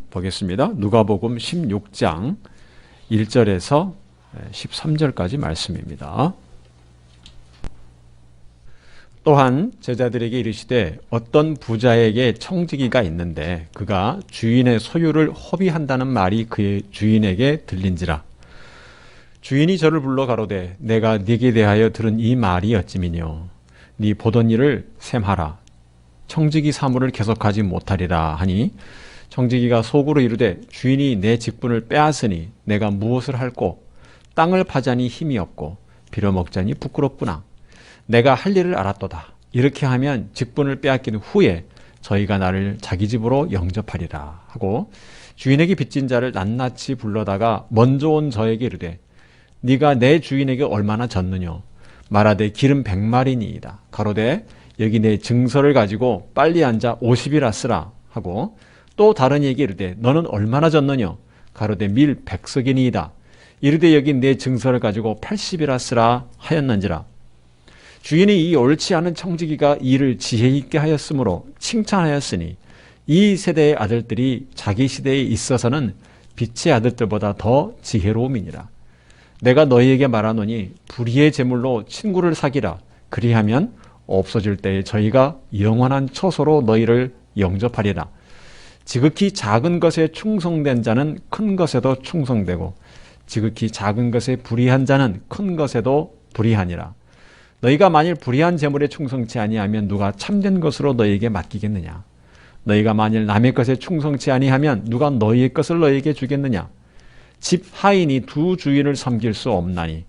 보겠습니다. 누가복음 16장 1절에서 13절까지 말씀입니다. 또한 제자들에게 이르시되 어떤 부자에게 청지기가 있는데 그가 주인의 소유를 허비한다는 말이 그의 주인에게 들린지라. 주인이 저를 불러 가로되 내가 네게 대하여 들은 이 말이 어찌미뇨. 네 보던 일을 셈하라. 청지기 사물을 계속하지 못하리라 하니 청지기가 속으로 이르되 주인이 내 직분을 빼앗으니 내가 무엇을 할꼬. 땅을 파자니 힘이 없고 빌어먹자니 부끄럽구나. 내가 할 일을 알았도다. 이렇게 하면 직분을 빼앗긴 후에 저희가 나를 자기 집으로 영접하리라 하고 주인에게 빚진 자를 낱낱이 불러다가 먼저 온 저에게 이르되 네가 내 주인에게 얼마나 졌느뇨. 말하되 기름 100마리니이다. 가로되 여기 내 증서를 가지고 빨리 앉아 50이라 쓰라 하고 또 다른 이에게 이르되 너는 얼마나 졌느뇨. 가로되 밀 100석이니이다. 이르되 여기 내 증서를 가지고 80이라 쓰라 하였는지라. 주인이 이 옳지 않은 청지기가 이를 지혜 있게 하였으므로 칭찬하였으니 이 세대의 아들들이 자기 시대에 있어서는 빛의 아들들보다 더 지혜로움이니라. 내가 너희에게 말하노니 불의의 제물로 친구를 사기라. 그리하면 없어질 때에 저희가 영원한 처소로 너희를 영접하리라. 지극히 작은 것에 충성된 자는 큰 것에도 충성되고 지극히 작은 것에 불의한 자는 큰 것에도 불의하니라. 너희가 만일 불의한 제물에 충성치 아니하면 누가 참된 것으로 너희에게 맡기겠느냐. 너희가 만일 남의 것에 충성치 아니하면 누가 너희의 것을 너희에게 주겠느냐. 집 하인이 두 주인을 섬길 수 없나니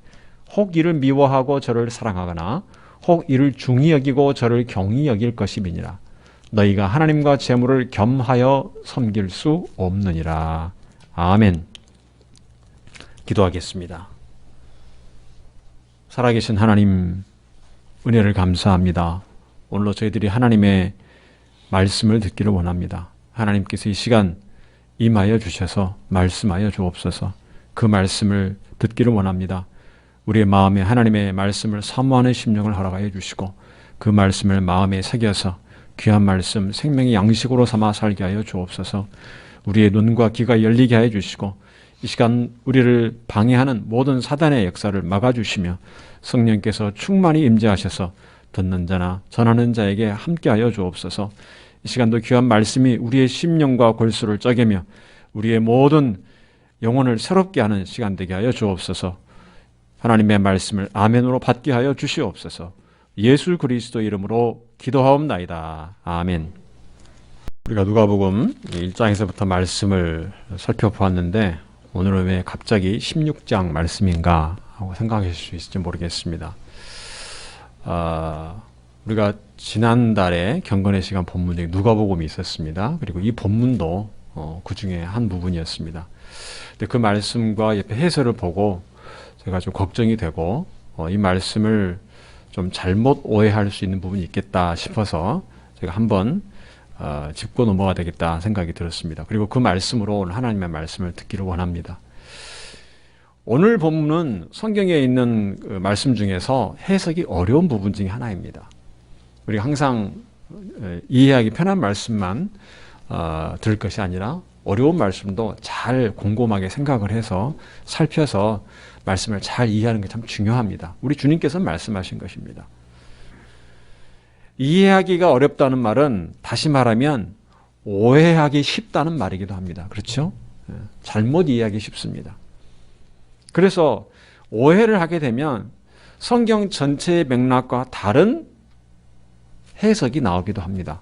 혹 이를 미워하고 저를 사랑하거나 혹 이를 중히 여기고 저를 경히 여길 것임이니라. 너희가 하나님과 재물을 겸하여 섬길 수 없느니라. 아멘. 기도하겠습니다. 살아계신 하나님, 은혜를 감사합니다. 오늘로 저희들이 하나님의 말씀을 듣기를 원합니다. 하나님께서 이 시간 임하여 주셔서 말씀하여 주옵소서. 그 말씀을 듣기를 원합니다. 우리의 마음에 하나님의 말씀을 사모하는 심령을 허락하여 주시고 그 말씀을 마음에 새겨서 귀한 말씀 생명의 양식으로 삼아 살게 하여 주옵소서. 우리의 눈과 귀가 열리게 하여 주시고 이 시간 우리를 방해하는 모든 사단의 역사를 막아주시며 성령께서 충만히 임재하셔서 듣는 자나 전하는 자에게 함께하여 주옵소서. 이 시간도 귀한 말씀이 우리의 심령과 골수를 쪼개며 우리의 모든 영혼을 새롭게 하는 시간 되게 하여 주옵소서. 하나님의 말씀을 아멘으로 받게 하여 주시옵소서. 예수 그리스도 이름으로 기도하옵나이다. 아멘. 우리가 누가복음 1장에서부터 말씀을 살펴보았는데 오늘은 왜 갑자기 16장 말씀인가 하고 생각하실 수 있을지 모르겠습니다. 우리가 지난달에 경건의 시간 본문 중에 누가복음이 있었습니다. 그리고 이 본문도 그 중에 한 부분이었습니다. 근데 그 말씀과 옆에 해설을 보고 제가 좀 걱정이 되고 이 말씀을 좀 잘못 오해할 수 있는 부분이 있겠다 싶어서 제가 한번 짚고 넘어가야 되겠다 생각이 들었습니다. 그리고 그 말씀으로 오늘 하나님의 말씀을 듣기를 원합니다. 오늘 본문은 성경에 있는 그 말씀 중에서 해석이 어려운 부분 중에 하나입니다. 우리가 항상 이해하기 편한 말씀만 들을 것이 아니라 어려운 말씀도 잘 곰곰하게 생각을 해서 살펴서 말씀을 잘 이해하는 게 참 중요합니다. 우리 주님께서 말씀하신 것입니다. 이해하기가 어렵다는 말은 다시 말하면 오해하기 쉽다는 말이기도 합니다. 그렇죠? 잘못 이해하기 쉽습니다. 그래서 오해를 하게 되면 성경 전체의 맥락과 다른 해석이 나오기도 합니다.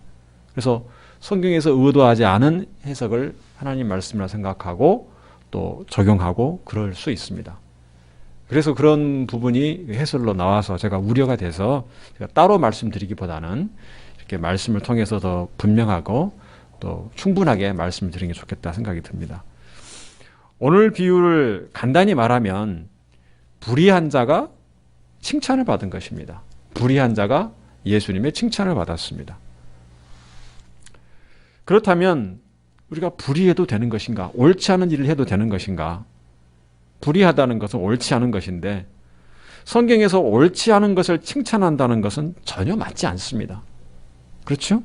그래서 성경에서 의도하지 않은 해석을 하나님 말씀이라 생각하고 또 적용하고 그럴 수 있습니다. 그래서 그런 부분이 해설로 나와서 제가 우려가 돼서 제가 따로 말씀드리기보다는 이렇게 말씀을 통해서 더 분명하고 또 충분하게 말씀을 드리는 게 좋겠다 생각이 듭니다. 오늘 비유를 간단히 말하면 불의한 자가 칭찬을 받은 것입니다. 불의한 자가 예수님의 칭찬을 받았습니다. 그렇다면 우리가 불의해도 되는 것인가? 옳지 않은 일을 해도 되는 것인가? 불의하다는 것은 옳지 않은 것인데 성경에서 옳지 않은 것을 칭찬한다는 것은 전혀 맞지 않습니다. 그렇죠?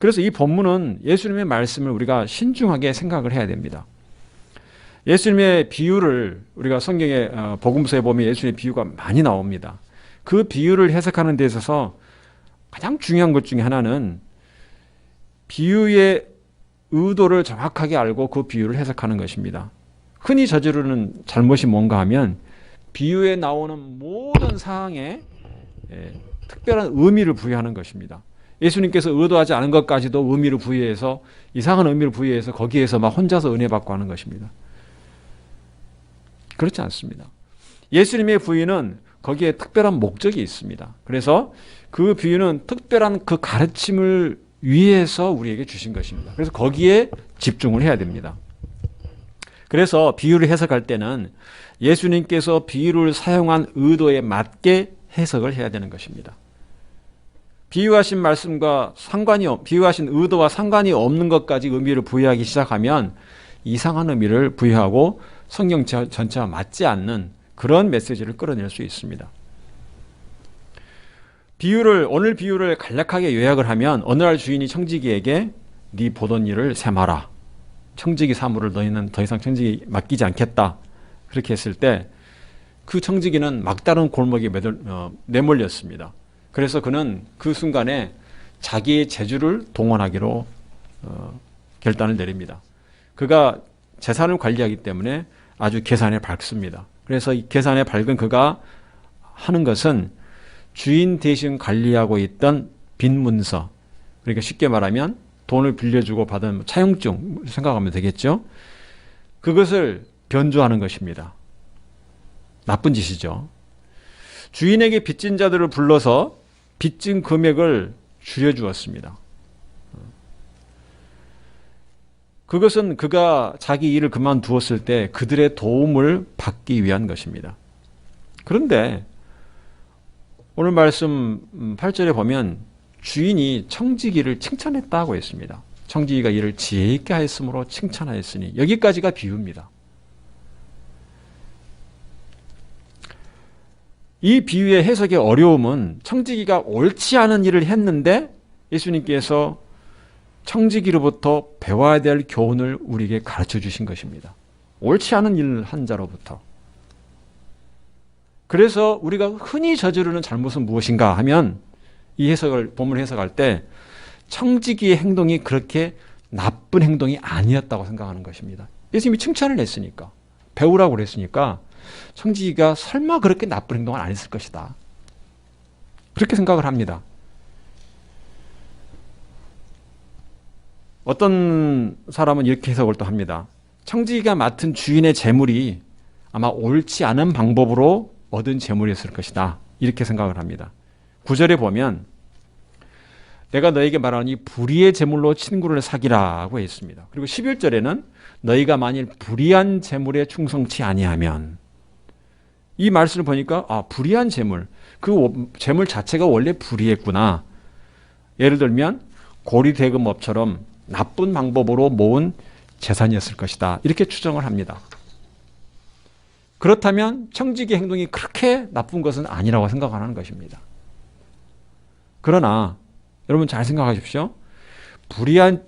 그래서 이 본문은 예수님의 말씀을 우리가 신중하게 생각을 해야 됩니다. 예수님의 비유를 우리가 성경의 복음서에 보면 예수님의 비유가 많이 나옵니다. 그 비유를 해석하는 데 있어서 가장 중요한 것 중에 하나는 비유의 의도를 정확하게 알고 그 비유를 해석하는 것입니다. 흔히 저지르는 잘못이 뭔가 하면 비유에 나오는 모든 사항에 특별한 의미를 부여하는 것입니다. 예수님께서 의도하지 않은 것까지도 의미를 부여해서 이상한 의미를 부여해서 거기에서 막 혼자서 은혜 받고 하는 것입니다. 그렇지 않습니다. 예수님의 비유는 거기에 특별한 목적이 있습니다. 그래서 그 비유는 특별한 그 가르침을 위해서 우리에게 주신 것입니다. 그래서 거기에 집중을 해야 됩니다. 그래서 비유를 해석할 때는 예수님께서 비유를 사용한 의도에 맞게 해석을 해야 되는 것입니다. 비유하신 말씀과 비유하신 의도와 상관이 없는 것까지 의미를 부여하기 시작하면 이상한 의미를 부여하고 성경 전체와 맞지 않는 그런 메시지를 끌어낼 수 있습니다. 오늘 비유를 간략하게 요약을 하면 어느 날 주인이 청지기에게 네 보던 일을 셈하라. 청지기 사물을 너희는 더 이상 청지기 맡기지 않겠다. 그렇게 했을 때 그 청지기는 막다른 골목에 내몰렸습니다. 그래서 그는 그 순간에 자기의 재주를 동원하기로 결단을 내립니다. 그가 재산을 관리하기 때문에 아주 계산에 밝습니다. 그래서 이 계산에 밝은 그가 하는 것은 주인 대신 관리하고 있던 빈 문서, 그러니까 쉽게 말하면 돈을 빌려주고 받은 차용증 생각하면 되겠죠. 그것을 변조하는 것입니다. 나쁜 짓이죠. 주인에게 빚진 자들을 불러서 빚진 금액을 줄여주었습니다. 그것은 그가 자기 일을 그만두었을 때 그들의 도움을 받기 위한 것입니다. 그런데 오늘 말씀 8절에 보면 주인이 청지기를 칭찬했다고 했습니다. 청지기가 이를 지혜 있게 하였으므로 칭찬하였으니, 여기까지가 비유입니다. 이 비유의 해석의 어려움은 청지기가 옳지 않은 일을 했는데 예수님께서 청지기로부터 배워야 될 교훈을 우리에게 가르쳐 주신 것입니다. 옳지 않은 일을 한 자로부터. 그래서 우리가 흔히 저지르는 잘못은 무엇인가 하면 이 본문을 해석할 때 청지기의 행동이 그렇게 나쁜 행동이 아니었다고 생각하는 것입니다. 예수님이 칭찬을 했으니까, 배우라고 그랬으니까 청지기가 설마 그렇게 나쁜 행동을 안 했을 것이다. 그렇게 생각을 합니다. 어떤 사람은 이렇게 해석을 또 합니다. 청지기가 맡은 주인의 재물이 아마 옳지 않은 방법으로 얻은 재물이었을 것이다. 이렇게 생각을 합니다. 9절에 보면 내가 너에게 말하는 이 불의의 재물로 친구를 사귀라고 했습니다. 그리고 11절에는 너희가 만일 불의한 재물에 충성치 아니하면, 이 말씀을 보니까 불의한 재물, 그 재물 자체가 원래 불의했구나. 예를 들면 고리대금업처럼 나쁜 방법으로 모은 재산이었을 것이다. 이렇게 추정을 합니다. 그렇다면 청지기 행동이 그렇게 나쁜 것은 아니라고 생각하는 것입니다. 그러나 여러분 잘 생각하십시오.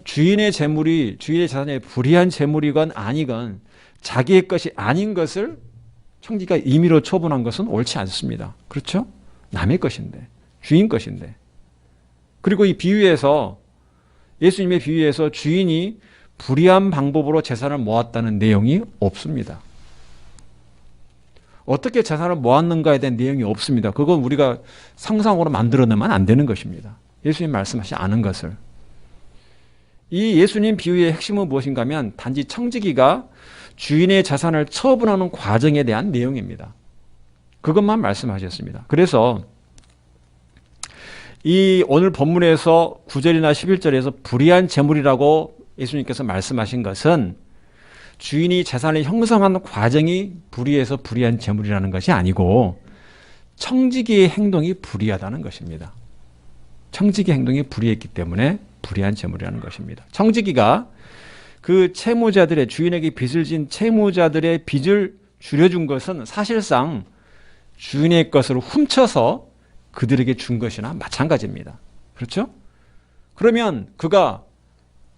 주인의 재산이 불의한 재물이건 아니건 자기의 것이 아닌 것을 청지기가 임의로 처분한 것은 옳지 않습니다. 그렇죠? 남의 것인데, 주인 것인데. 그리고 이 비유에서, 예수님의 비유에서 주인이 불의한 방법으로 재산을 모았다는 내용이 없습니다. 어떻게 재산을 모았는가에 대한 내용이 없습니다. 그건 우리가 상상으로 만들어내면 안 되는 것입니다. 예수님 말씀하시지 않은 것을. 이 예수님 비유의 핵심은 무엇인가 하면 단지 청지기가 주인의 재산을 처분하는 과정에 대한 내용입니다. 그것만 말씀하셨습니다. 그래서 이 오늘 본문에서 9절이나 11절에서 불의한 재물이라고 예수님께서 말씀하신 것은 주인이 재산을 형성하는 과정이 불의해서 불의한 재물이라는 것이 아니고 청지기의 행동이 불의하다는 것입니다. 청지기 행동이 불의했기 때문에 불의한 재물이라는 것입니다. 청지기가 그 채무자들의, 주인에게 빚을 진 채무자들의 빚을 줄여준 것은 사실상 주인의 것을 훔쳐서 그들에게 준 것이나 마찬가지입니다. 그렇죠? 그러면 그가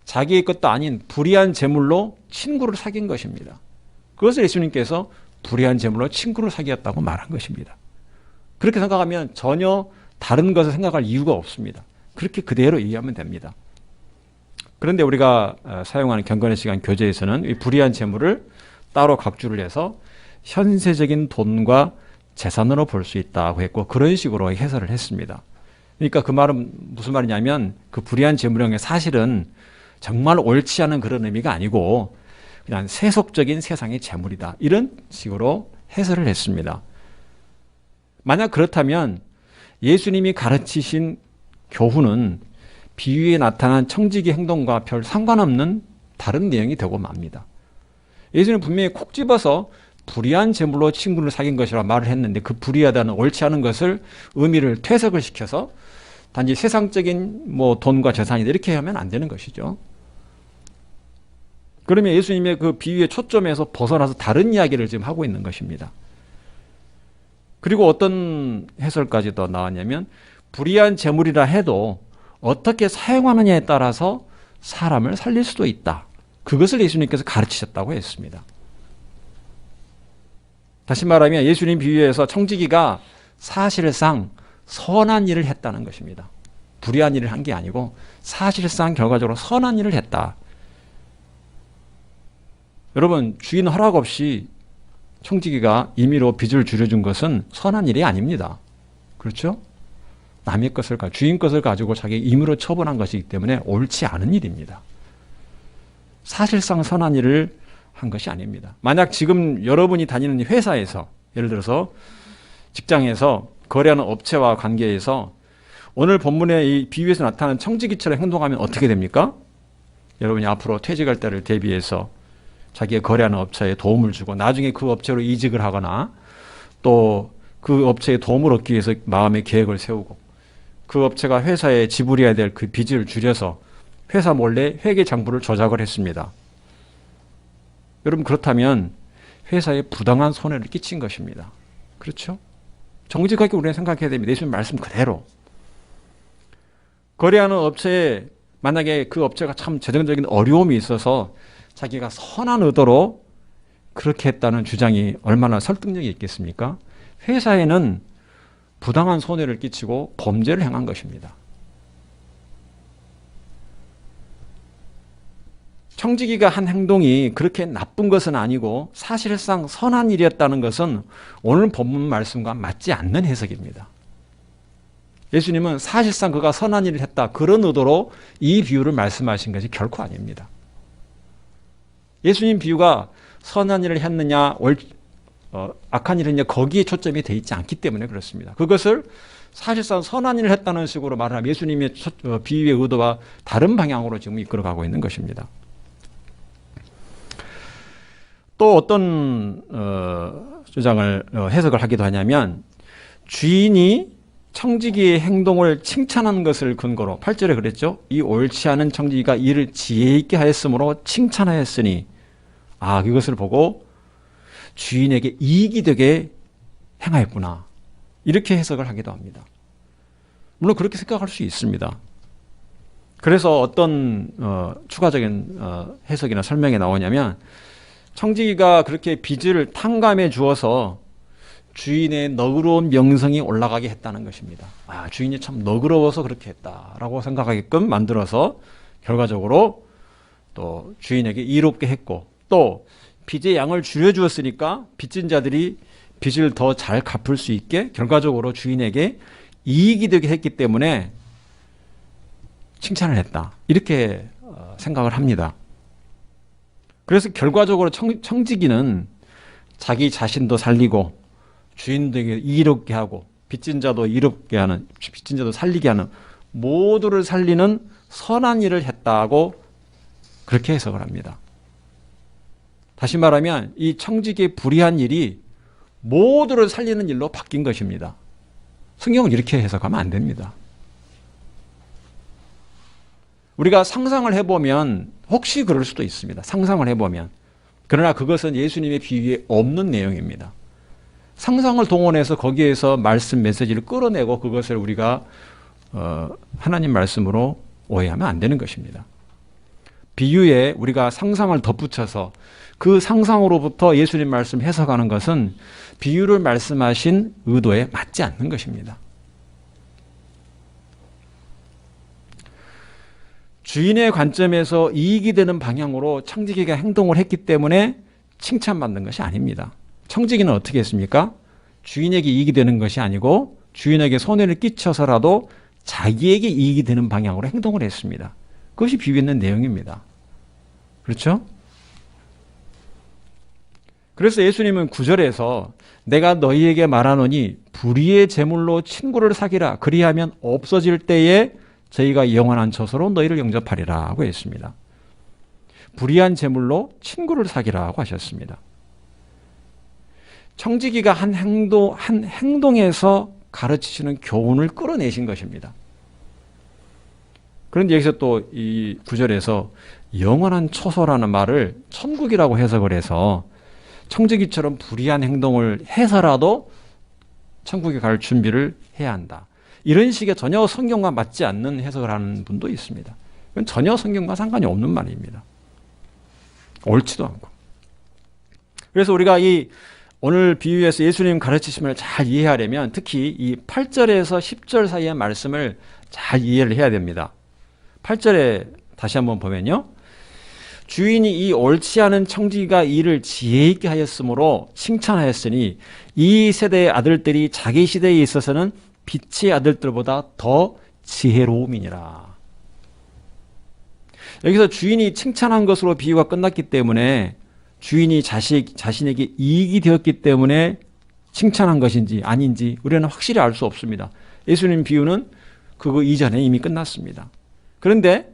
자기의 것도 아닌 불의한 재물로 친구를 사귄 것입니다. 그것을 예수님께서 불의한 재물로 친구를 사귀었다고 말한 것입니다. 그렇게 생각하면 전혀 다른 것을 생각할 이유가 없습니다. 그렇게 그대로 이해하면 됩니다. 그런데 우리가 사용하는 경건의 시간 교재에서는 이 불의한 재물을 따로 각주를 해서 현세적인 돈과 재산으로 볼 수 있다고 했고 그런 식으로 해설을 했습니다. 그러니까 그 말은 무슨 말이냐면 그 불의한 재물형의 사실은 정말 옳지 않은 그런 의미가 아니고 그냥 세속적인 세상의 재물이다. 이런 식으로 해설을 했습니다. 만약 그렇다면 예수님이 가르치신 교훈은 비유에 나타난 청지기 행동과 별 상관없는 다른 내용이 되고 맙니다. 예수님은 분명히 콕 집어서 불의한 재물로 친구를 사귄 것이라 말을 했는데 그 불의하다는 옳지 않은 것을 의미를 퇴색을 시켜서 단지 세상적인 돈과 재산이다 이렇게 하면 안 되는 것이죠. 그러면 예수님의 그 비유의 초점에서 벗어나서 다른 이야기를 지금 하고 있는 것입니다. 그리고 어떤 해설까지 더 나왔냐면 불의한 재물이라 해도 어떻게 사용하느냐에 따라서 사람을 살릴 수도 있다. 그것을 예수님께서 가르치셨다고 했습니다. 다시 말하면 예수님 비유에서 청지기가 사실상 선한 일을 했다는 것입니다. 불의한 일을 한 게 아니고 사실상 결과적으로 선한 일을 했다. 여러분, 주인 허락 없이 청지기가 임의로 빚을 줄여준 것은 선한 일이 아닙니다. 그렇죠? 남의 것을, 주인 것을 가지고 자기 임의로 처분한 것이기 때문에 옳지 않은 일입니다. 사실상 선한 일을 한 것이 아닙니다. 만약 지금 여러분이 다니는 회사에서, 예를 들어서 직장에서 거래하는 업체와 관계에서 오늘 본문의 이 비유에서 나타나는 청지기처럼 행동하면 어떻게 됩니까? 여러분이 앞으로 퇴직할 때를 대비해서 자기가 거래하는 업체에 도움을 주고 나중에 그 업체로 이직을 하거나 또 그 업체에 도움을 얻기 위해서 마음의 계획을 세우고 그 업체가 회사에 지불해야 될 그 빚을 줄여서 회사 몰래 회계 장부를 조작을 했습니다. 여러분, 그렇다면 회사에 부당한 손해를 끼친 것입니다. 그렇죠? 정직하게 우리는 생각해야 됩니다. 예수님 말씀 그대로. 거래하는 업체에 만약에 그 업체가 참 재정적인 어려움이 있어서 자기가 선한 의도로 그렇게 했다는 주장이 얼마나 설득력이 있겠습니까? 회사에는 부당한 손해를 끼치고 범죄를 행한 것입니다. 청지기가 한 행동이 그렇게 나쁜 것은 아니고 사실상 선한 일이었다는 것은 오늘 본문 말씀과 맞지 않는 해석입니다. 예수님은 사실상 그가 선한 일을 했다 그런 의도로 이 비유를 말씀하신 것이 결코 아닙니다. 예수님 비유가 선한 일을 했느냐 악한 일을 했느냐 거기에 초점이 되어 있지 않기 때문에 그렇습니다. 그것을 사실상 선한 일을 했다는 식으로 말하면 예수님의 비유의 의도와 다른 방향으로 지금 이끌어가고 있는 것입니다. 또 어떤 주장을 해석을 하기도 하냐면 주인이 청지기의 행동을 칭찬한 것을 근거로 8절에 그랬죠. 이 옳지 않은 청지기가 이를 지혜 있게 하였으므로 칭찬하였으니 이것을 보고 주인에게 이익이 되게 행하였구나. 이렇게 해석을 하기도 합니다. 물론 그렇게 생각할 수 있습니다. 그래서 어떤 추가적인 해석이나 설명이 나오냐면 청지기가 그렇게 빚을 탕감해 주어서 주인의 너그러운 명성이 올라가게 했다는 것입니다. 주인이 참 너그러워서 그렇게 했다라고 생각하게끔 만들어서 결과적으로 또 주인에게 이롭게 했고 또 빚의 양을 줄여주었으니까 빚진 자들이 빚을 더 잘 갚을 수 있게 결과적으로 주인에게 이익이 되게 했기 때문에 칭찬을 했다. 이렇게 생각을 합니다. 그래서 결과적으로 청지기는 자기 자신도 살리고 주인들에게 이롭게 하고 빚진 자도 이롭게 하는, 빚진 자도 살리게 하는 모두를 살리는 선한 일을 했다고 그렇게 해석을 합니다. 다시 말하면 이 청지기의 불의한 일이 모두를 살리는 일로 바뀐 것입니다. 성경은 이렇게 해석하면 안 됩니다. 우리가 상상을 해보면 혹시 그럴 수도 있습니다. 상상을 해보면. 그러나 그것은 예수님의 비유에 없는 내용입니다. 상상을 동원해서 거기에서 말씀 메시지를 끌어내고 그것을 우리가 하나님 말씀으로 오해하면 안 되는 것입니다. 비유에 우리가 상상을 덧붙여서 그 상상으로부터 예수님 말씀 해석하는 것은 비유를 말씀하신 의도에 맞지 않는 것입니다. 주인의 관점에서 이익이 되는 방향으로 청지기가 행동을 했기 때문에 칭찬받는 것이 아닙니다. 청지기는 어떻게 했습니까? 주인에게 이익이 되는 것이 아니고 주인에게 손해를 끼쳐서라도 자기에게 이익이 되는 방향으로 행동을 했습니다. 그것이 비유에 있는 내용입니다. 그렇죠? 그래서 예수님은 9절에서 내가 너희에게 말하노니 불의의 제물로 친구를 사귀라. 그리하면 없어질 때에 저희가 영원한 처소로 너희를 영접하리라 고 했습니다. 불의한 제물로 친구를 사귀라고 하셨습니다. 청지기가 한 행동에서 가르치시는 교훈을 끌어내신 것입니다. 그런데 여기서 또 이 9절에서 영원한 처소라는 말을 천국이라고 해석을 해서 청지기처럼 불의한 행동을 해서라도 천국에 갈 준비를 해야 한다. 이런 식의 전혀 성경과 맞지 않는 해석을 하는 분도 있습니다. 이건 전혀 성경과 상관이 없는 말입니다. 옳지도 않고. 그래서 우리가 이 오늘 비유에서 예수님 가르치심을 잘 이해하려면 특히 이 8절에서 10절 사이의 말씀을 잘 이해를 해야 됩니다. 8절에 다시 한번 보면요. 주인이 이 옳지 않은 청지기가 일을 지혜 있게 하였으므로 칭찬하였으니 이 세대의 아들들이 자기 시대에 있어서는 빛의 아들들보다 더 지혜로움이니라. 여기서 주인이 칭찬한 것으로 비유가 끝났기 때문에 주인이 자신에게 이익이 되었기 때문에 칭찬한 것인지 아닌지 우리는 확실히 알 수 없습니다. 예수님 비유는 그거 이전에 이미 끝났습니다. 그런데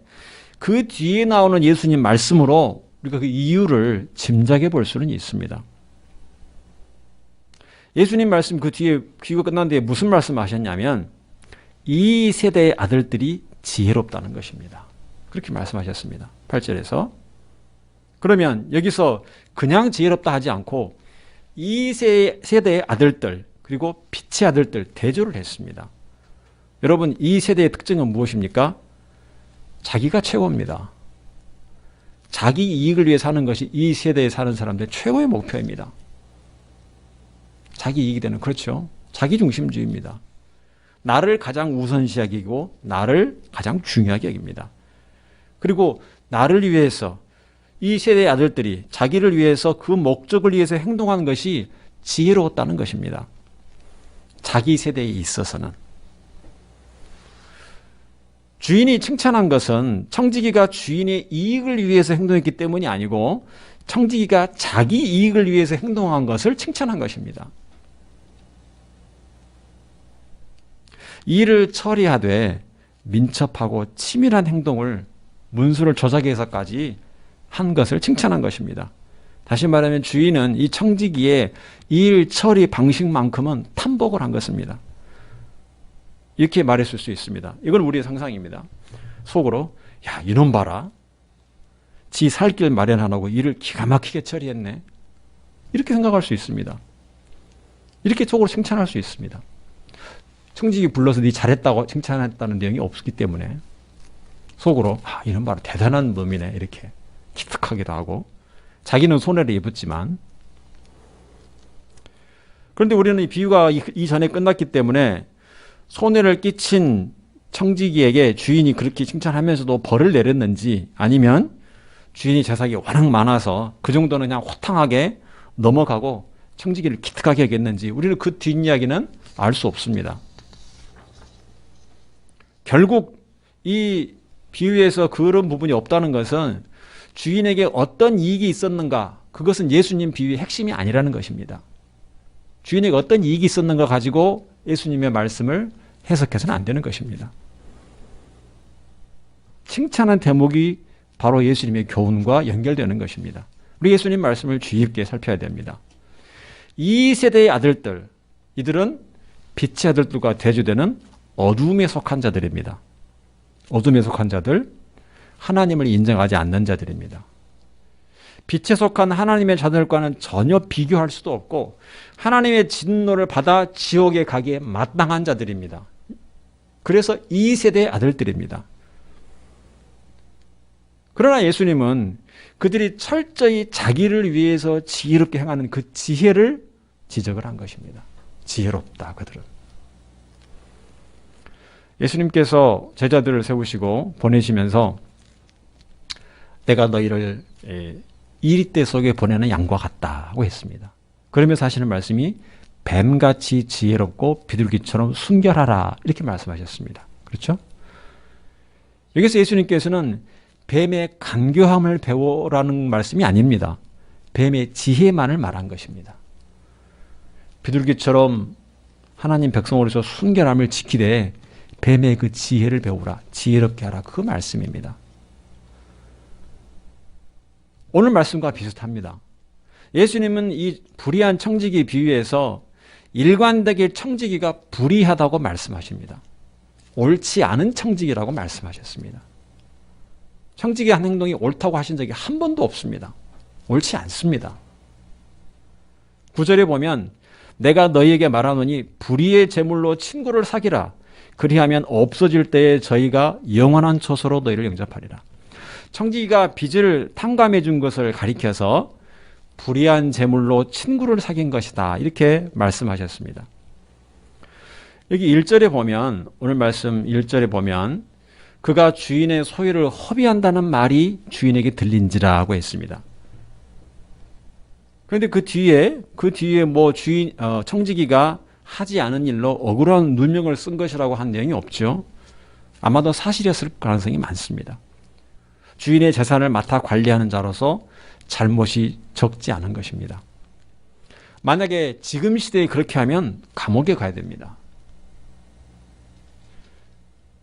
그 뒤에 나오는 예수님 말씀으로 우리가 그 이유를 짐작해 볼 수는 있습니다. 예수님 말씀 그 뒤에 비유가 끝난 뒤에 무슨 말씀을 하셨냐면 이 세대의 아들들이 지혜롭다는 것입니다. 그렇게 말씀하셨습니다. 8절에서. 그러면 여기서 그냥 지혜롭다 하지 않고 이 세대의 아들들 그리고 빛의 아들들 대조를 했습니다. 여러분 이 세대의 특징은 무엇입니까? 자기가 최고입니다. 자기 이익을 위해 사는 것이 이 세대에 사는 사람들의 최고의 목표입니다. 자기 이익이 되는 그렇죠. 자기 중심주의입니다. 나를 가장 우선시 여기고 나를 가장 중요하게 여깁니다. 그리고 나를 위해서 이 세대의 아들들이 자기를 위해서 그 목적을 위해서 행동하는 것이 지혜로웠다는 것입니다. 자기 세대에 있어서는. 주인이 칭찬한 것은 청지기가 주인의 이익을 위해서 행동했기 때문이 아니고 청지기가 자기 이익을 위해서 행동한 것을 칭찬한 것입니다. 일을 처리하되 민첩하고 치밀한 행동을 문수를 조작해서까지 한 것을 칭찬한 것입니다. 다시 말하면 주인은 이 청지기의 일 처리 방식만큼은 탐복을 한 것입니다. 이렇게 말했을 수 있습니다. 이건 우리의 상상입니다. 속으로 야 이놈 봐라. 지 살 길 마련 안 하고 일을 기가 막히게 처리했네. 이렇게 생각할 수 있습니다. 이렇게 속으로 칭찬할 수 있습니다. 청지기 불러서 네 잘했다고 칭찬했다는 내용이 없기 때문에 속으로 아 이놈 봐라 대단한 놈이네 이렇게 기특하기도 하고 자기는 손해를 입었지만 그런데 우리는 이 비유가 이전에 끝났기 때문에 손해를 끼친 청지기에게 주인이 그렇게 칭찬하면서도 벌을 내렸는지 아니면 주인이 재산이 워낙 많아서 그 정도는 그냥 호탕하게 넘어가고 청지기를 기특하게 여겼는지 우리는 그 뒷이야기는 알 수 없습니다. 결국 이 비유에서 그런 부분이 없다는 것은 주인에게 어떤 이익이 있었는가 그것은 예수님 비유의 핵심이 아니라는 것입니다. 주인에게 어떤 이익이 있었는가 가지고 예수님의 말씀을 해석해서는 안 되는 것입니다. 칭찬한 대목이 바로 예수님의 교훈과 연결되는 것입니다. 우리 예수님 말씀을 주의 깊게 살펴야 됩니다. 이 세대의 아들들, 이들은 빛의 아들들과 대조되는 어둠에 속한 자들입니다. 어둠에 속한 자들, 하나님을 인정하지 않는 자들입니다. 빛에 속한 하나님의 자들과는 전혀 비교할 수도 없고 하나님의 진노를 받아 지옥에 가기에 마땅한 자들입니다. 그래서 이 세대의 아들들입니다. 그러나 예수님은 그들이 철저히 자기를 위해서 지혜롭게 행하는 그 지혜를 지적을 한 것입니다. 지혜롭다, 그들은. 예수님께서 제자들을 세우시고 보내시면서 내가 너희를 이리떼 속에 보내는 양과 같다고 했습니다. 그러면서 하시는 말씀이 뱀같이 지혜롭고 비둘기처럼 순결하라 이렇게 말씀하셨습니다. 그렇죠? 여기서 예수님께서는 뱀의 간교함을 배우라는 말씀이 아닙니다. 뱀의 지혜만을 말한 것입니다. 비둘기처럼 하나님 백성으로서 순결함을 지키되 뱀의 그 지혜를 배우라, 지혜롭게 하라, 그 말씀입니다. 오늘 말씀과 비슷합니다. 예수님은 이 불의한 청지기 비유에서 일관되게 청지기가 불의하다고 말씀하십니다. 옳지 않은 청지기라고 말씀하셨습니다. 청지기 한 행동이 옳다고 하신 적이 한 번도 없습니다. 옳지 않습니다. 9절에 보면 내가 너희에게 말하노니 불의의 제물로 친구를 사기라. 그리하면 없어질 때에 저희가 영원한 처소로 너희를 영접하리라. 청지기가 빚을 탕감해 준 것을 가리켜서 불의한 제물로 친구를 사귄 것이다, 이렇게 말씀하셨습니다. 여기 1절에 보면, 오늘 말씀 1절에 보면 그가 주인의 소유를 허비한다는 말이 주인에게 들린지라고 했습니다. 그런데 그 뒤에 뭐 청지기가 하지 않은 일로 억울한 누명을 쓴 것이라고 한 내용이 없죠. 아마도 사실이었을 가능성이 많습니다. 주인의 재산을 맡아 관리하는 자로서 잘못이 적지 않은 것입니다. 만약에 지금 시대에 그렇게 하면 감옥에 가야 됩니다.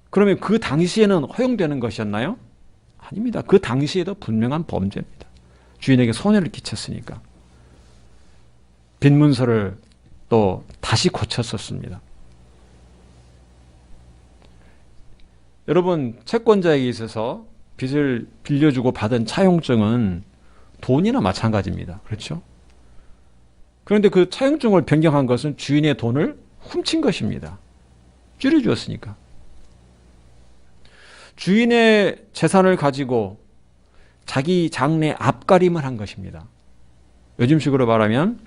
그러면 그 당시에는 허용되는 것이었나요? 아닙니다. 그 당시에도 분명한 범죄입니다. 주인에게 손해를 끼쳤으니까. 빈문서를 또 다시 고쳤었습니다. 여러분, 채권자에게 있어서 빚을 빌려주고 받은 차용증은 돈이나 마찬가지입니다. 그렇죠? 그런데 그 차용증을 변경한 것은 주인의 돈을 훔친 것입니다. 줄여주었으니까. 주인의 재산을 가지고 자기 장래 앞가림을 한 것입니다. 요즘식으로 말하면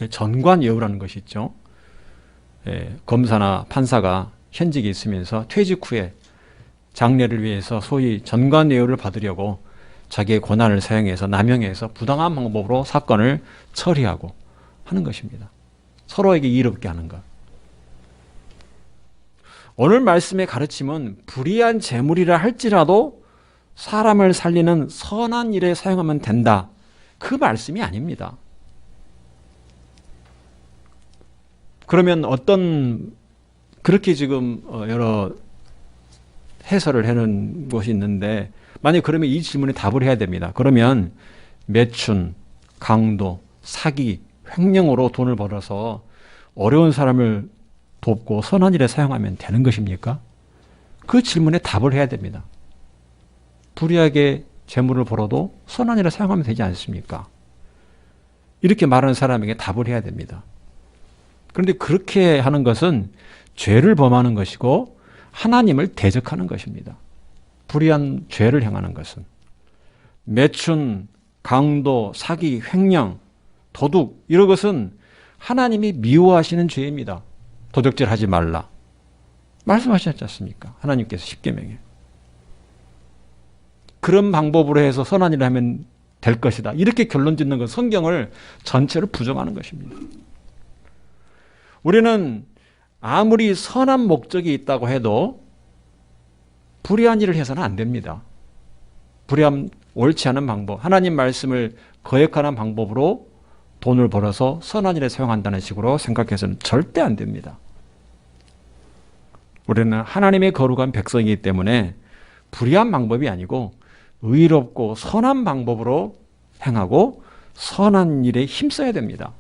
전관예우라는 것이 있죠. 검사나 판사가 현직에 있으면서 퇴직 후에 장래를 위해서 소위 전관예우를 받으려고 자기의 권한을 사용해서 남용해서 부당한 방법으로 사건을 처리하고 하는 것입니다. 서로에게 이롭게 하는 것. 오늘 말씀의 가르침은 불의한 재물이라 할지라도 사람을 살리는 선한 일에 사용하면 된다, 그 말씀이 아닙니다. 그러면 그렇게 지금 여러 해설을 해놓은 것이 있는데, 만약 그러면 이 질문에 답을 해야 됩니다. 그러면 매춘, 강도, 사기, 횡령으로 돈을 벌어서 어려운 사람을 돕고 선한 일에 사용하면 되는 것입니까? 그 질문에 답을 해야 됩니다. 불의하게 재물을 벌어도 선한 일에 사용하면 되지 않습니까? 이렇게 말하는 사람에게 답을 해야 됩니다. 그런데 그렇게 하는 것은 죄를 범하는 것이고 하나님을 대적하는 것입니다. 불의한 죄를 행하는 것은. 매춘, 강도, 사기, 횡령, 도둑, 이런 것은 하나님이 미워하시는 죄입니다. 도둑질 하지 말라 말씀하셨지 않습니까? 하나님께서 십계명에. 그런 방법으로 해서 선한 일을 하면 될 것이다, 이렇게 결론 짓는 건 성경을 전체를 부정하는 것입니다. 우리는 아무리 선한 목적이 있다고 해도 불의한 일을 해서는 안 됩니다. 불의한, 옳지 않은 방법, 하나님 말씀을 거역하는 방법으로 돈을 벌어서 선한 일에 사용한다는 식으로 생각해서는 절대 안 됩니다. 우리는 하나님의 거룩한 백성이기 때문에 불의한 방법이 아니고 의롭고 선한 방법으로 행하고 선한 일에 힘써야 됩니다.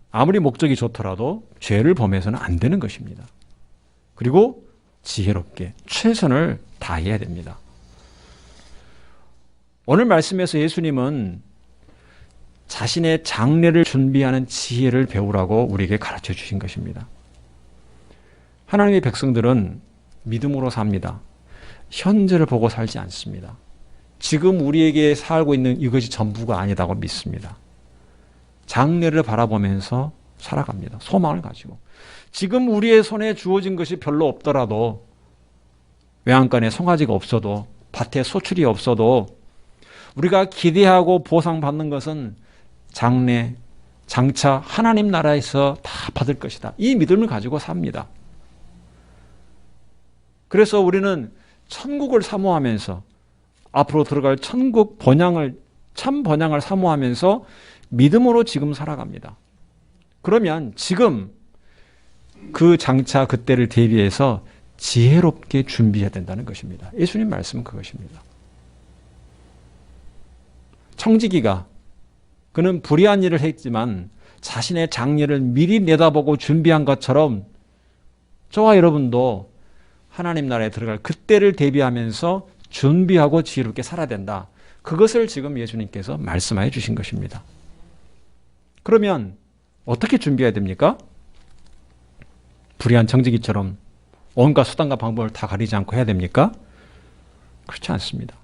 아무리 목적이 좋더라도 죄를 범해서는 안 되는 것입니다. 그리고 지혜롭게 최선을 다해야 됩니다. 오늘 말씀에서 예수님은 자신의 장래를 준비하는 지혜를 배우라고 우리에게 가르쳐 주신 것입니다. 하나님의 백성들은 믿음으로 삽니다. 현재를 보고 살지 않습니다. 지금 우리에게 살고 있는 이것이 전부가 아니다고 믿습니다. 장래를 바라보면서 살아갑니다. 소망을 가지고. 지금 우리의 손에 주어진 것이 별로 없더라도, 외양간에 송아지가 없어도, 밭에 소출이 없어도 우리가 기대하고 보상받는 것은 장래, 장차 하나님 나라에서 다 받을 것이다. 이 믿음을 가지고 삽니다. 그래서 우리는 천국을 사모하면서, 앞으로 들어갈 천국 번향을, 참 번향을 사모하면서 믿음으로 지금 살아갑니다. 그러면 지금 그 장차 그때를 대비해서 지혜롭게 준비해야 된다는 것입니다. 예수님 말씀은 그것입니다. 청지기가, 그는 불의한 일을 했지만 자신의 장래를 미리 내다보고 준비한 것처럼 저와 여러분도 하나님 나라에 들어갈 그때를 대비하면서 준비하고 지혜롭게 살아야 된다. 그것을 지금 예수님께서 말씀하여 주신 것입니다. 그러면 어떻게 준비해야 됩니까? 불의한 청지기처럼 온갖 수단과 방법을 다 가리지 않고 해야 됩니까? 그렇지 않습니다.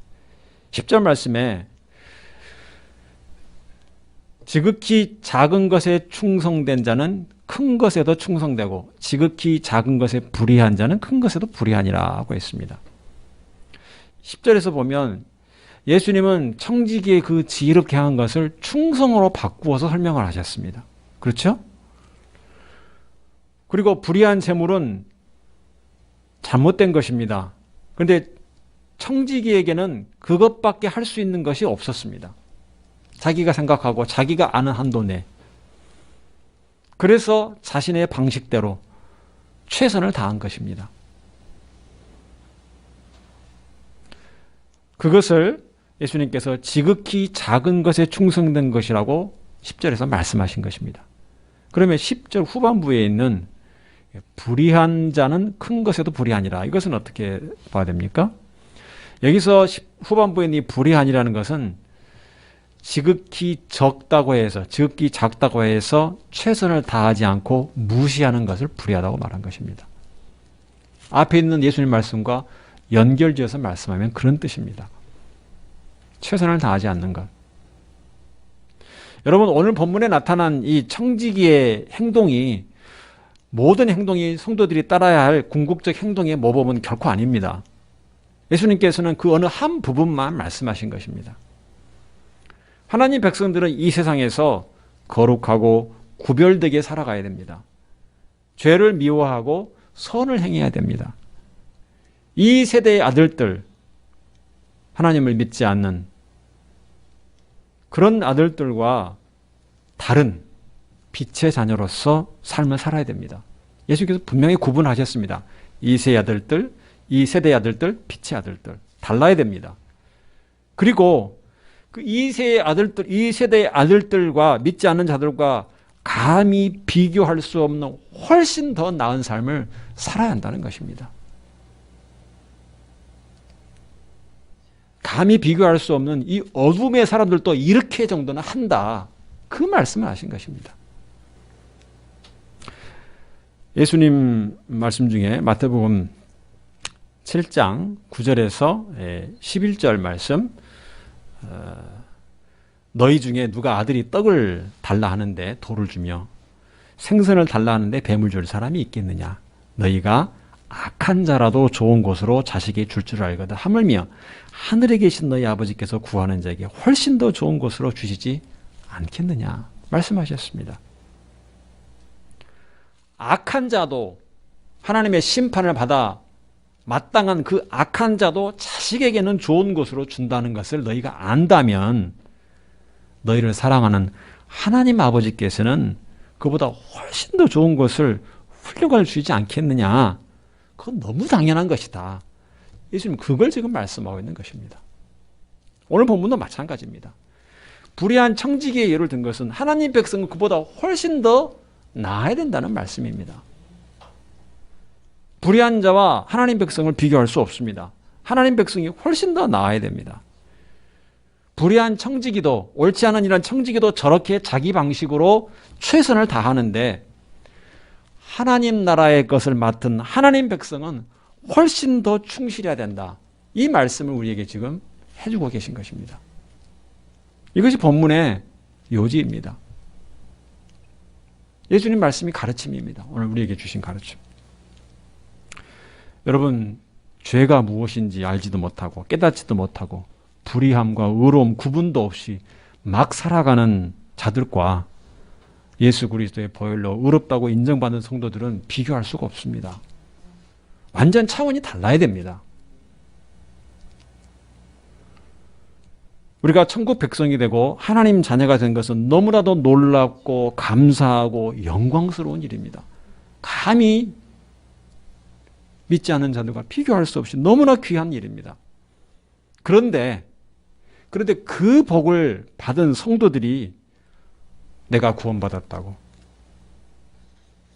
10절 말씀에 지극히 작은 것에 충성된 자는 큰 것에도 충성되고 지극히 작은 것에 불의한 자는 큰 것에도 불의하니라고 했습니다. 10절에서 보면 예수님은 청지기의 그 지혜롭게 한 것을 충성으로 바꾸어서 설명을 하셨습니다. 그렇죠? 그리고 불의한 재물은 잘못된 것입니다. 그런데 청지기에게는 그것밖에 할 수 있는 것이 없었습니다. 자기가 생각하고 자기가 아는 한도 내. 그래서 자신의 방식대로 최선을 다한 것입니다. 그것을 예수님께서 지극히 작은 것에 충성된 것이라고 10절에서 말씀하신 것입니다. 그러면 10절 후반부에 있는 불의한 자는 큰 것에도 불의하니라. 이것은 어떻게 봐야 됩니까? 여기서 후반부에 있는 이 불의하니라는 것은 지극히 적다고 해서, 지극히 작다고 해서 최선을 다하지 않고 무시하는 것을 불의하다고 말한 것입니다. 앞에 있는 예수님 말씀과 연결지어서 말씀하면 그런 뜻입니다. 최선을 다하지 않는 것. 여러분, 오늘 본문에 나타난 이 청지기의 행동이, 모든 행동이 성도들이 따라야 할 궁극적 행동의 모범은 결코 아닙니다. 예수님께서는 그 어느 한 부분만 말씀하신 것입니다. 하나님 백성들은 이 세상에서 거룩하고 구별되게 살아가야 됩니다. 죄를 미워하고 선을 행해야 됩니다. 이 세대의 아들들, 하나님을 믿지 않는 그런 아들들과 다른 빛의 자녀로서 삶을 살아야 됩니다. 예수께서 분명히 구분하셨습니다. 이 세대의 아들들, 이 세대의 아들들, 빛의 아들들. 달라야 됩니다. 그리고 그 이 세대의 아들들, 이 세대의 아들들과 믿지 않는 자들과 감히 비교할 수 없는 훨씬 더 나은 삶을 살아야 한다는 것입니다. 감히 비교할 수 없는 이 어둠의 사람들도 이렇게 정도는 한다. 그 말씀을 하신 것입니다. 예수님 말씀 중에 마태복음 7장 9절에서 11절 말씀, 너희 중에 누가 아들이 떡을 달라 하는데 돌을 주며 생선을 달라 하는데 뱀을 줄 사람이 있겠느냐. 너희가 악한 자라도 좋은 곳으로 자식이 줄 줄 알거든 하물며 하늘에 계신 너희 아버지께서 구하는 자에게 훨씬 더 좋은 곳으로 주시지 않겠느냐 말씀하셨습니다. 악한 자도 하나님의 심판을 받아 마땅한 그 악한 자도 자식에게는 좋은 곳으로 준다는 것을 너희가 안다면 너희를 사랑하는 하나님 아버지께서는 그보다 훨씬 더 좋은 것을 훌륭하게 주지 않겠느냐. 그건 너무 당연한 것이다. 예수님 그걸 지금 말씀하고 있는 것입니다. 오늘 본문도 마찬가지입니다. 불의한 청지기의 예를 든 것은 하나님 백성은 그보다 훨씬 더 나아야 된다는 말씀입니다. 불의한 자와 하나님 백성을 비교할 수 없습니다. 하나님 백성이 훨씬 더 나아야 됩니다. 불의한 청지기도, 옳지 않은 이런 청지기도 저렇게 자기 방식으로 최선을 다하는데 하나님 나라의 것을 맡은 하나님 백성은 훨씬 더 충실해야 된다. 이 말씀을 우리에게 지금 해주고 계신 것입니다. 이것이 본문의 요지입니다. 예수님 말씀이 가르침입니다. 오늘 우리에게 주신 가르침. 여러분, 죄가 무엇인지 알지도 못하고 깨닫지도 못하고 불의함과 의로움 구분도 없이 막 살아가는 자들과 예수 그리스도의 보혈로 의롭다고 인정받는 성도들은 비교할 수가 없습니다. 완전 차원이 달라야 됩니다. 우리가 천국 백성이 되고 하나님 자녀가 된 것은 너무나도 놀랍고 감사하고 영광스러운 일입니다. 감히 믿지 않는 자들과 비교할 수 없이 너무나 귀한 일입니다. 그런데 그 복을 받은 성도들이 내가 구원받았다고,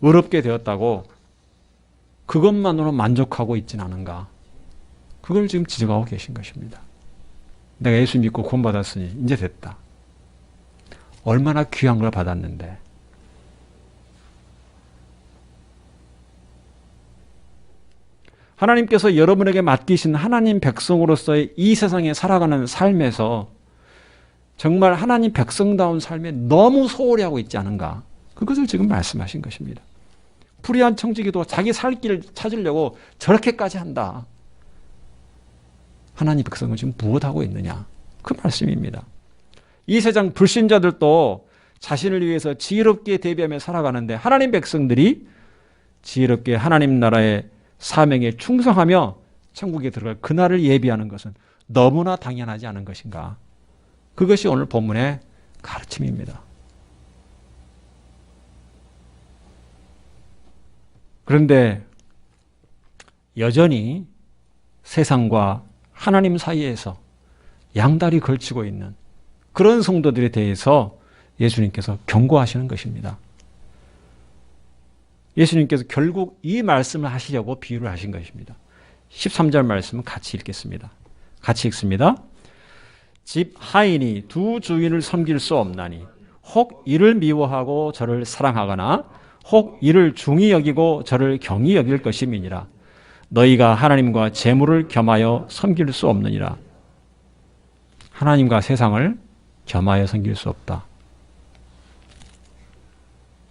의롭게 되었다고 그것만으로 만족하고 있지는 않은가? 그걸 지금 지적하고 계신 것입니다. 내가 예수 믿고 구원받았으니 이제 됐다. 얼마나 귀한 걸 받았는데. 하나님께서 여러분에게 맡기신 하나님 백성으로서의 이 세상에 살아가는 삶에서 정말 하나님 백성다운 삶에 너무 소홀히 하고 있지 않은가? 그것을 지금 말씀하신 것입니다. 불의한 청지기도 자기 살 길을 찾으려고 저렇게까지 한다. 하나님 백성은 지금 무엇하고 있느냐? 그 말씀입니다. 이 세상 불신자들도 자신을 위해서 지혜롭게 대비하며 살아가는데 하나님 백성들이 지혜롭게 하나님 나라의 사명에 충성하며 천국에 들어갈 그날을 예비하는 것은 너무나 당연하지 않은 것인가? 그것이 오늘 본문의 가르침입니다. 그런데 여전히 세상과 하나님 사이에서 양다리 걸치고 있는 그런 성도들에 대해서 예수님께서 경고하시는 것입니다. 예수님께서 결국 이 말씀을 하시려고 비유를 하신 것입니다. 13절 말씀은 같이 읽겠습니다. 같이 읽습니다. 집 하인이 두 주인을 섬길 수 없나니 혹 이를 미워하고 저를 사랑하거나 혹 이를 중히 여기고 저를 경히 여길 것임이니라. 너희가 하나님과 재물을 겸하여 섬길 수 없느니라. 하나님과 세상을 겸하여 섬길 수 없다.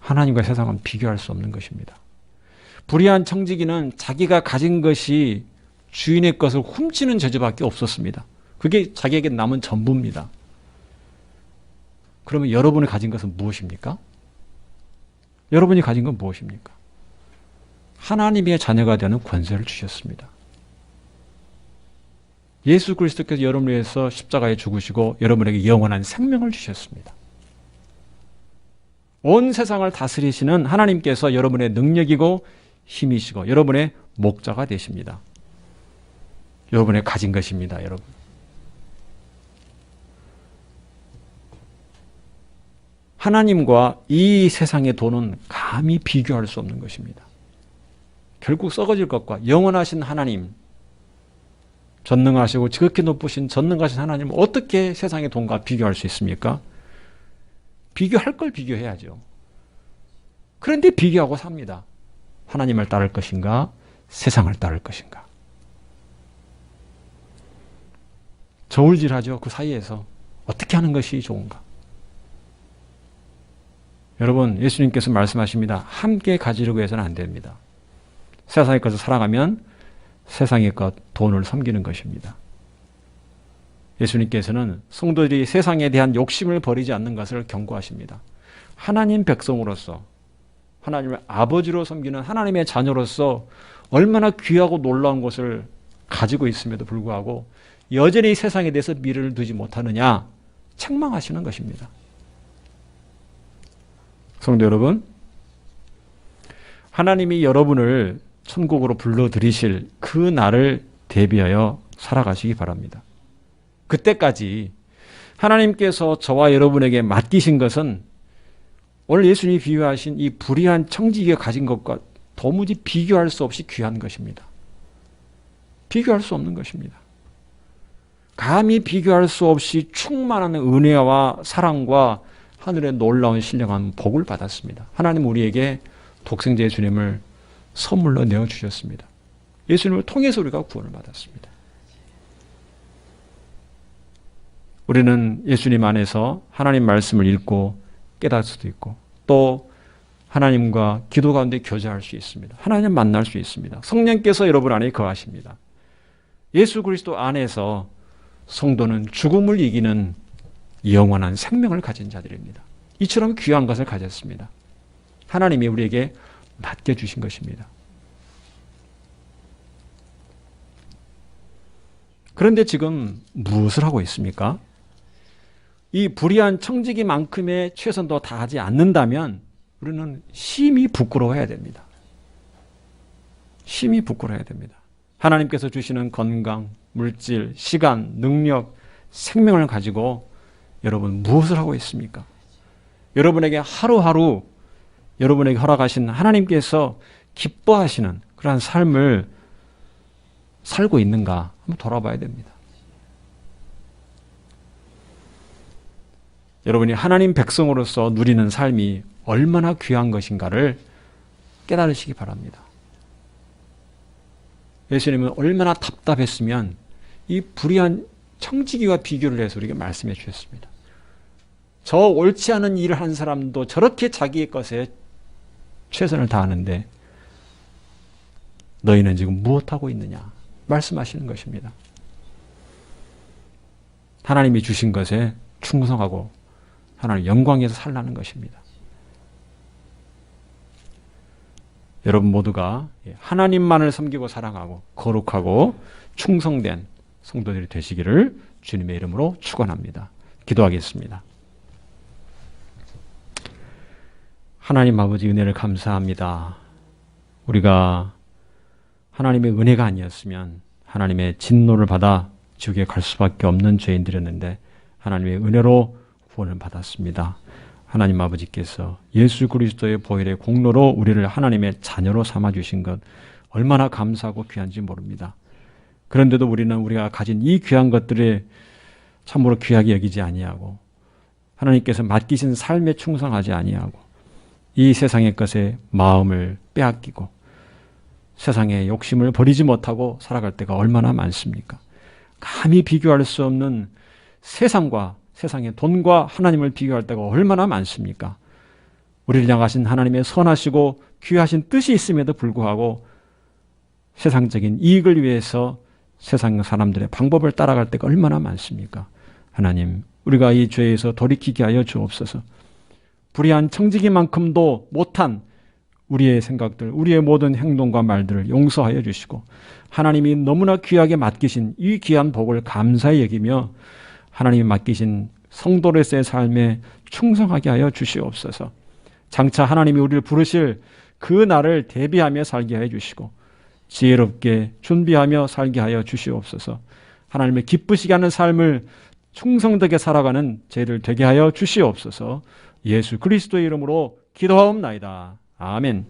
하나님과 세상은 비교할 수 없는 것입니다. 불의한 청지기는 자기가 가진 것이 주인의 것을 훔치는 저주밖에 없었습니다. 그게 자기에게 남은 전부입니다. 그러면 여러분이 가진 것은 무엇입니까? 여러분이 가진 건 무엇입니까? 하나님의 자녀가 되는 권세를 주셨습니다. 예수 그리스도께서 여러분을 위해서 십자가에 죽으시고 여러분에게 영원한 생명을 주셨습니다. 온 세상을 다스리시는 하나님께서 여러분의 능력이고 힘이시고 여러분의 목자가 되십니다. 여러분의 가진 것입니다, 여러분. 하나님과 이 세상의 돈은 감히 비교할 수 없는 것입니다. 결국 썩어질 것과 영원하신 하나님, 전능하시고 지극히 높으신 전능하신 하나님은 어떻게 세상의 돈과 비교할 수 있습니까? 비교할 걸 비교해야죠. 그런데 비교하고 삽니다. 하나님을 따를 것인가? 세상을 따를 것인가? 저울질하죠. 그 사이에서 어떻게 하는 것이 좋은가? 여러분, 예수님께서 말씀하십니다. 함께 가지려고 해서는 안 됩니다. 세상의 것을 사랑하면 세상의 것, 돈을 섬기는 것입니다. 예수님께서는 성도들이 세상에 대한 욕심을 버리지 않는 것을 경고하십니다. 하나님 백성으로서 하나님을 아버지로 섬기는 하나님의 자녀로서 얼마나 귀하고 놀라운 것을 가지고 있음에도 불구하고 여전히 세상에 대해서 미련을 두지 못하느냐 책망하시는 것입니다. 성도 여러분, 하나님이 여러분을 천국으로 불러들이실 그 날을 대비하여 살아가시기 바랍니다. 그때까지 하나님께서 저와 여러분에게 맡기신 것은 오늘 예수님이 비유하신 이 불의한 청지기가 가진 것과 도무지 비교할 수 없이 귀한 것입니다. 비교할 수 없는 것입니다. 감히 비교할 수 없이 충만한 은혜와 사랑과 하늘의 놀라운 신령한 복을 받았습니다. 하나님 우리에게 독생자 예수님을 선물로 내어주셨습니다. 예수님을 통해서 우리가 구원을 받았습니다. 우리는 예수님 안에서 하나님 말씀을 읽고 깨달을 수도 있고 또 하나님과 기도 가운데 교제할 수 있습니다. 하나님 만날 수 있습니다. 성령께서 여러분 안에 거하십니다. 예수 그리스도 안에서 성도는 죽음을 이기는 영원한 생명을 가진 자들입니다. 이처럼 귀한 것을 가졌습니다. 하나님이 우리에게 맡겨주신 것입니다. 그런데 지금 무엇을 하고 있습니까? 이 불의한 청지기만큼의 최선도 다하지 않는다면 우리는 심히 부끄러워해야 됩니다. 심히 부끄러워해야 됩니다. 하나님께서 주시는 건강, 물질, 시간, 능력, 생명을 가지고 여러분 무엇을 하고 있습니까? 여러분에게 하루하루 여러분에게 허락하신 하나님께서 기뻐하시는 그러한 삶을 살고 있는가 한번 돌아봐야 됩니다. 여러분이 하나님 백성으로서 누리는 삶이 얼마나 귀한 것인가를 깨달으시기 바랍니다. 예수님은 얼마나 답답했으면 이 불의한 청지기와 비교를 해서 우리에게 말씀해 주셨습니다. 저 옳지 않은 일을 한 사람도 저렇게 자기의 것에 최선을 다하는데 너희는 지금 무엇하고 있느냐 말씀하시는 것입니다. 하나님이 주신 것에 충성하고 하나님 영광에서 살라는 것입니다. 여러분 모두가 하나님만을 섬기고 사랑하고 거룩하고 충성된 성도들이 되시기를 주님의 이름으로 축원합니다. 기도하겠습니다. 하나님 아버지 은혜를 감사합니다. 우리가 하나님의 은혜가 아니었으면 하나님의 진노를 받아 지옥에 갈 수밖에 없는 죄인들이었는데 하나님의 은혜로 구원을 받았습니다. 하나님 아버지께서 예수 그리스도의 보혈의 공로로 우리를 하나님의 자녀로 삼아주신 것 얼마나 감사하고 귀한지 모릅니다. 그런데도 우리는 우리가 가진 이 귀한 것들을 참으로 귀하게 여기지 아니하고 하나님께서 맡기신 삶에 충성하지 아니하고 이 세상의 것에 마음을 빼앗기고 세상의 욕심을 버리지 못하고 살아갈 때가 얼마나 많습니까? 감히 비교할 수 없는 세상과 세상의 돈과 하나님을 비교할 때가 얼마나 많습니까? 우리를 향하신 하나님의 선하시고 귀하신 뜻이 있음에도 불구하고 세상적인 이익을 위해서 세상 사람들의 방법을 따라갈 때가 얼마나 많습니까? 하나님, 우리가 이 죄에서 돌이키게 하여 주옵소서. 불의한 청지기만큼도 못한 우리의 생각들, 우리의 모든 행동과 말들을 용서하여 주시고 하나님이 너무나 귀하게 맡기신 이 귀한 복을 감사히 여기며 하나님이 맡기신 성도로서의 삶에 충성하게 하여 주시옵소서. 장차 하나님이 우리를 부르실 그 날을 대비하며 살게 하여 주시고 지혜롭게 준비하며 살게 하여 주시옵소서. 하나님의 기쁘시게 하는 삶을 충성되게 살아가는 죄를 되게 하여 주시옵소서. 예수 그리스도의 이름으로 기도하옵나이다. 아멘.